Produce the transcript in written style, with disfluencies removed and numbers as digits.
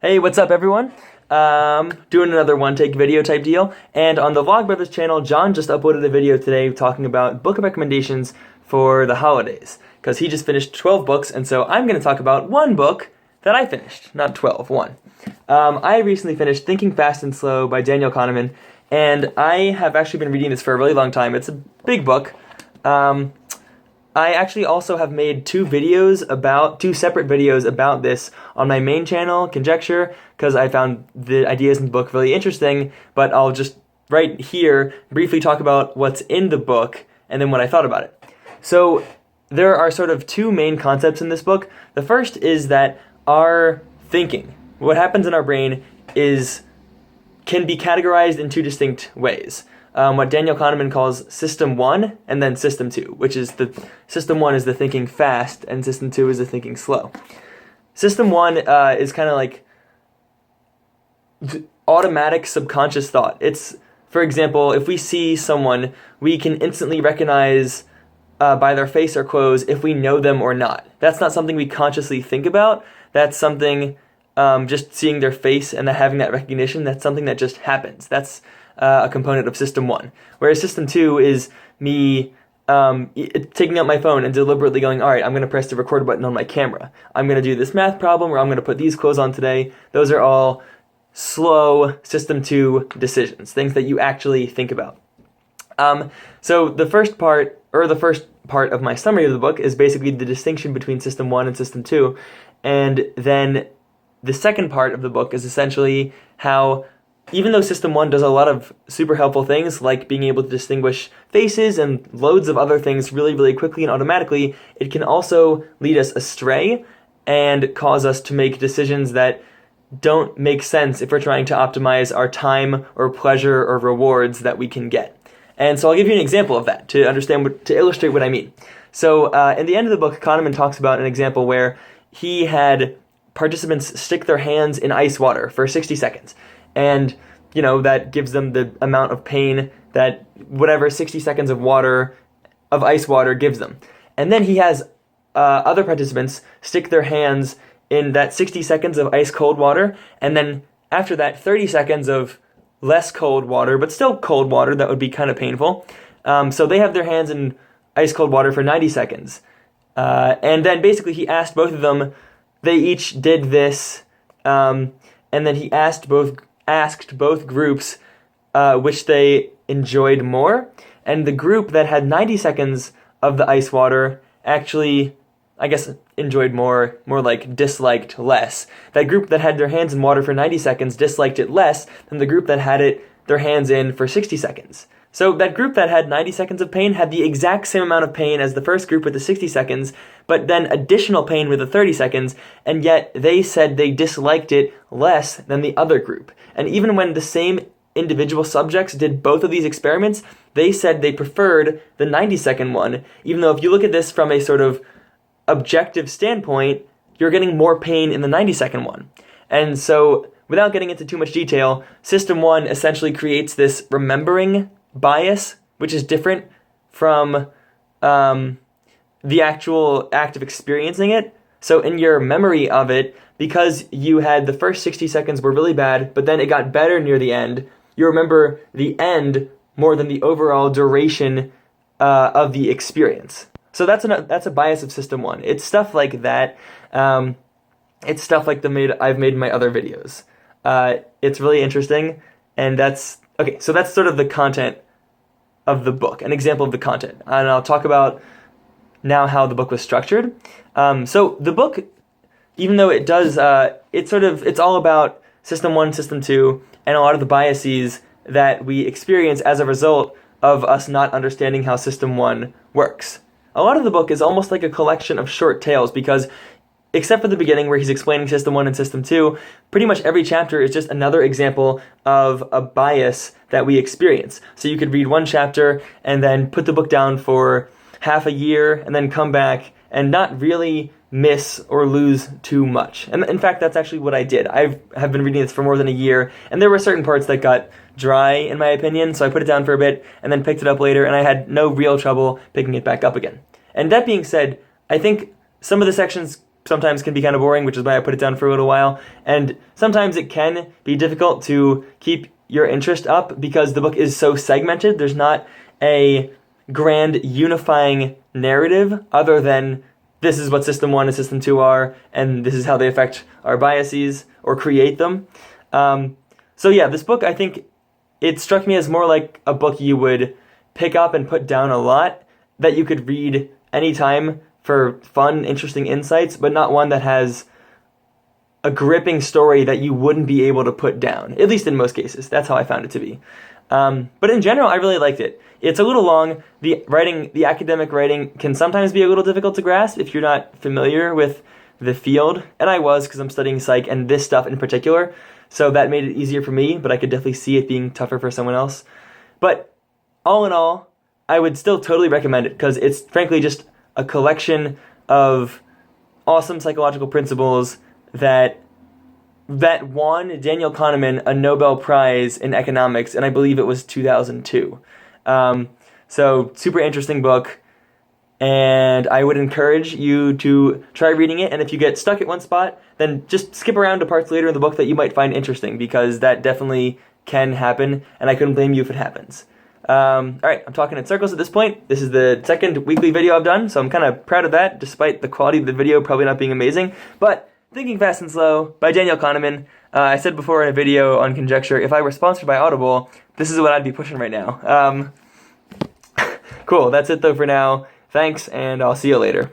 Hey, what's up everyone? Doing another one-take video type deal, and on the Vlogbrothers channel, John just uploaded a video today talking about book recommendations for the holidays, because he just finished 12 books, and so I'm going to talk about one book that I finished, not 12, one. I recently finished Thinking Fast and Slow by Daniel Kahneman, and I have actually been reading this for a really long time. It's a big book. I actually also have made two separate videos about this on my main channel, Conjecture, because I found the ideas in the book really interesting, but I'll just right here briefly talk about what's in the book and then what I thought about it. So there are sort of two main concepts in this book. The first is that our thinking, what happens in our brain, can be categorized in two distinct ways. What Daniel Kahneman calls System 1 and then System 2, which is System 1 is the thinking fast and System 2 is the thinking slow. System 1 is kind of like automatic subconscious thought. It's, for example, if we see someone, we can instantly recognize by their face or clothes if we know them or not. That's not something we consciously think about. That's something, just seeing their face and having that recognition, that's something that just happens. That's a component of System 1. Whereas System 2 is me taking out my phone and deliberately going, alright, I'm going to press the record button on my camera. I'm going to do this math problem, or I'm going to put these clothes on today. Those are all slow System 2 decisions, things that you actually think about. So the first part of my summary of the book is basically the distinction between System 1 and System 2, and then the second part of the book is essentially how, even though System 1 does a lot of super helpful things, like being able to distinguish faces and loads of other things really, really quickly and automatically, it can also lead us astray and cause us to make decisions that don't make sense if we're trying to optimize our time or pleasure or rewards that we can get. And so I'll give you an example of that to illustrate what I mean. So in the end of the book, Kahneman talks about an example where he had participants stick their hands in ice water for 60 seconds. And, that gives them the amount of pain that whatever 60 seconds of ice water gives them. And then he has other participants stick their hands in that 60 seconds of ice cold water, and then after that 30 seconds of less cold water, but still cold water that would be kind of painful. So they have their hands in ice cold water for 90 seconds. And then basically he asked both of them, they each did this, and then he asked both groups which they enjoyed more, and the group that had 90 seconds of the ice water actually, I guess, enjoyed more like disliked less. That group that had their hands in water for 90 seconds disliked it less than the group that had their hands in for 60 seconds. So that group that had 90 seconds of pain had the exact same amount of pain as the first group with the 60 seconds, but then additional pain with the 30 seconds, and yet they said they disliked it less than the other group. And even when the same individual subjects did both of these experiments, they said they preferred the 90-second one, even though if you look at this from a sort of objective standpoint, you're getting more pain in the 90-second one. And so, without getting into too much detail, System 1 essentially creates this remembering bias, which is different from the actual act of experiencing it. So in your memory of it, because you had the first 60 seconds were really bad, but then it got better near the end, you remember the end more than the overall duration of the experience. So that's a bias of System 1. It's stuff like that. It's stuff like I've made in my other videos. It's really interesting, and so that's sort of the content of the book, an example of the content. And I'll talk about now how the book was structured. So the book, even though it does, it's all about System 1, System 2, and a lot of the biases that we experience as a result of us not understanding how System 1 works. A lot of the book is almost like a collection of short tales, because except for the beginning where he's explaining System 1 and System 2, pretty much every chapter is just another example of a bias that we experience. So you could read one chapter and then put the book down for half a year and then come back and not really miss or lose too much. And in fact, that's actually what I did. I have been reading this for more than a year, and there were certain parts that got dry, in my opinion, so I put it down for a bit and then picked it up later, and I had no real trouble picking it back up again. And that being said, I think some of the sections sometimes can be kind of boring, which is why I put it down for a little while. And sometimes it can be difficult to keep your interest up because the book is so segmented. There's not a grand unifying narrative other than this is what System 1 and System 2 are, and this is how they affect our biases or create them. So yeah, this book, I think, it struck me as more like a book you would pick up and put down a lot, that you could read anytime for fun, interesting insights, but not one that has a gripping story that you wouldn't be able to put down, at least in most cases. That's how I found it to be. But in general, I really liked it. It's a little long. The academic writing can sometimes be a little difficult to grasp if you're not familiar with the field, and I was, because I'm studying psych and this stuff in particular, so that made it easier for me, but I could definitely see it being tougher for someone else. But all in all, I would still totally recommend it, because it's frankly just a collection of awesome psychological principles that won Daniel Kahneman a Nobel Prize in economics, and I believe it was 2002. So super interesting book, and I would encourage you to try reading it, and if you get stuck at one spot, then just skip around to parts later in the book that you might find interesting, because that definitely can happen, and I couldn't blame you if it happens. Alright, I'm talking in circles at this point. This is the second weekly video I've done, so I'm kind of proud of that, despite the quality of the video probably not being amazing. But Thinking Fast and Slow by Daniel Kahneman. I said before in a video on conjecture, if I were sponsored by Audible, this is what I'd be pushing right now. Cool, that's it though for now. Thanks, and I'll see you later.